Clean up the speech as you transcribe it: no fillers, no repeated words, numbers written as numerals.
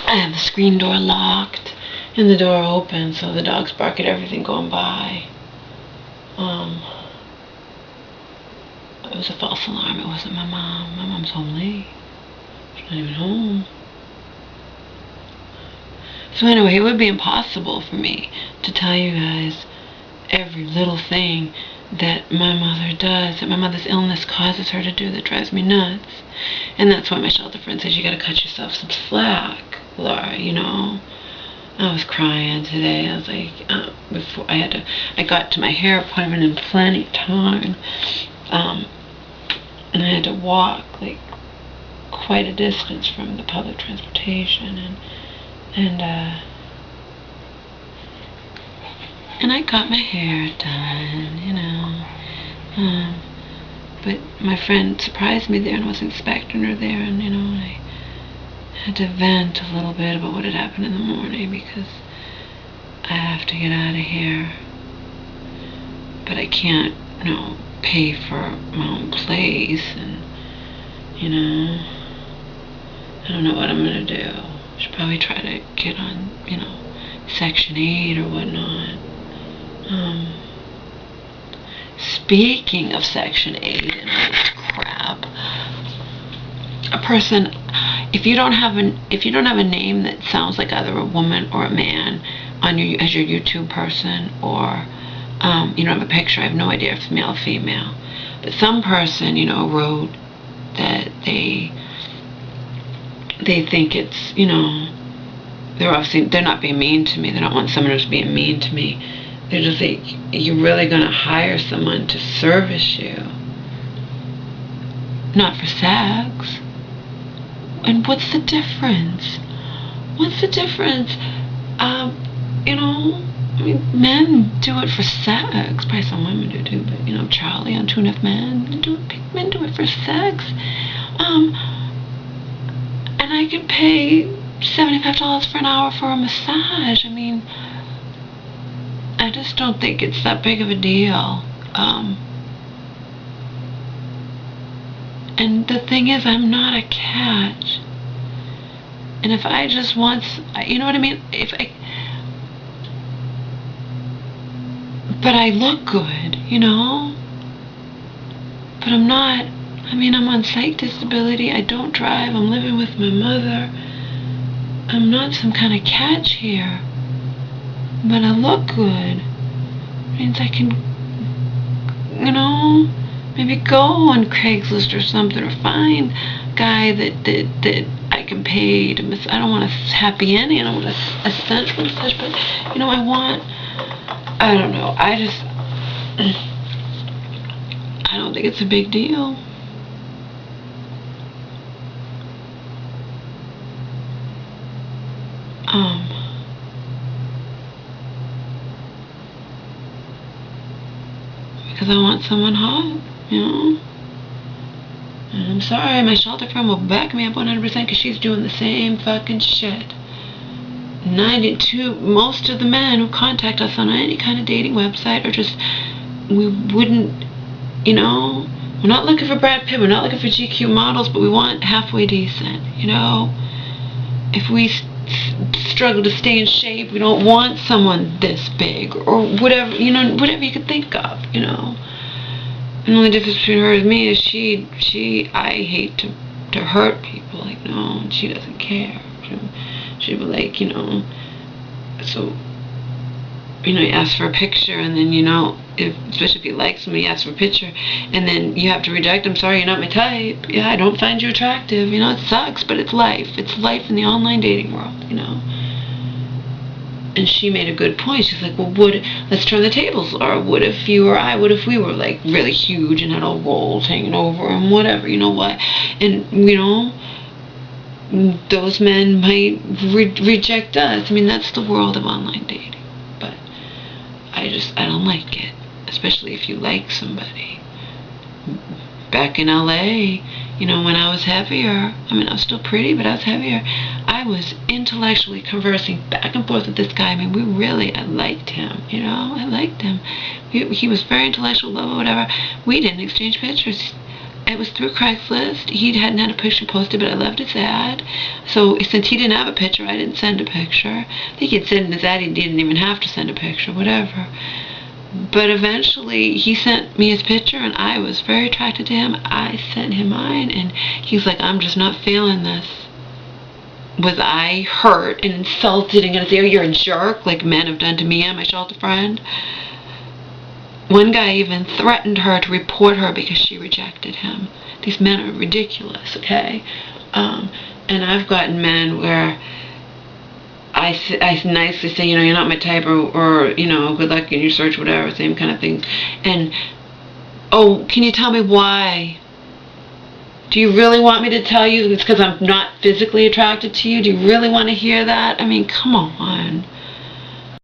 I have the screen door locked and the door open, so the dogs bark at everything going by. It was a false alarm. It wasn't my mom. My mom's home late. She's not even home. So anyway, it would be impossible for me to tell you guys every little thing that my mother does, that my mother's illness causes her to do, that drives me nuts. And that's why my shelter friend says you gotta cut yourself some slack, Laura, you know. I was crying today. I was like, before I got to my hair appointment in plenty of time. And I had to walk like quite a distance from the public transportation, and I got my hair done, you know. But my friend surprised me there and was expecting her there, and you know, I had to vent a little bit about what had happened in the morning because I have to get out of here. But I can't, you know, pay for my own place, and you know, I don't know what I'm gonna do. I should probably try to get on, you know, Section 8 or whatnot. Speaking of Section 8 and all this crap, a person, if you don't have a name that sounds like either a woman or a man on your as your YouTube person, or you don't have a picture, I have no idea if it's male or female, but some person, you know, wrote that they think it's, you know, they're not being mean to me. They don't want someone who's being mean to me. They're just like, you're really gonna hire someone to service you, not for sex. And what's the difference? What's the difference? You know, I mean, men do it for sex. Probably some women do too, but you know, Charlie on Two Enough Men, men do it for sex. And I can pay $75 for an hour for a massage. I mean, I just don't think it's that big of a deal. And the thing is, I'm not a catch. And if I just want, you know what I mean? But I look good, you know? But I'm not, I mean, I'm on psych disability, I don't drive, I'm living with my mother. I'm not some kind of catch here. But I look good. It means I can, you know, maybe go on Craigslist or something, or find a guy that I can pay to miss. I don't want a happy ending, I don't want a sensual massage, but, you know, I don't know, I don't think it's a big deal. Because I want someone hot, you know? And I'm sorry, my shelter friend will back me up 100% because she's doing the same fucking shit. Most of the men who contact us on any kind of dating website are just, we wouldn't, you know, we're not looking for Brad Pitt, we're not looking for GQ models, but we want halfway decent, you know? If we struggle to stay in shape, we don't want someone this big, or whatever, you know, whatever you could think of, you know? And the only difference between her and me is I hate to hurt people, like, no, and she doesn't care. She'd be like, you know, so, you know, you ask for a picture, and then, you know, especially if you like somebody, you ask for a picture, and then you have to reject them. Sorry, you're not my type. Yeah, I don't find you attractive. You know, it sucks, but it's life. It's life in the online dating world, you know. And she made a good point. She's like, well, let's turn the tables, Laura. What if you or I, what if we were, like, really huge and had all rolls hanging over and whatever, you know what? And, you know, those men might reject us. I mean, that's the world of online dating. But I don't like it, especially if you like somebody. Back in LA, you know, when I was heavier, I mean, I was still pretty, but I was heavier, I was intellectually conversing back and forth with this guy. I mean, I liked him, you know, I liked him. He was very intellectual, blah, blah, whatever. We didn't exchange pictures. it was through Craigslist. He hadn't had a picture posted, but I left his ad. So since he didn't have a picture, I didn't send a picture. I think he'd said in his ad he didn't even have to send a picture, whatever. But eventually, he sent me his picture, and I was very attracted to him. I sent him mine, and he's like, I'm just not feeling this. Was I hurt and insulted and gonna say, oh, you're a jerk, like men have done to me and my shelter friend? One guy even threatened her to report her because she rejected him. These men are ridiculous, okay? And I've gotten men where I nicely say, you're not my type, or good luck in your search, whatever, same kind of things. And, oh, can you tell me why? Do you really want me to tell you it's because I'm not physically attracted to you? Do you really want to hear that? I mean, come on.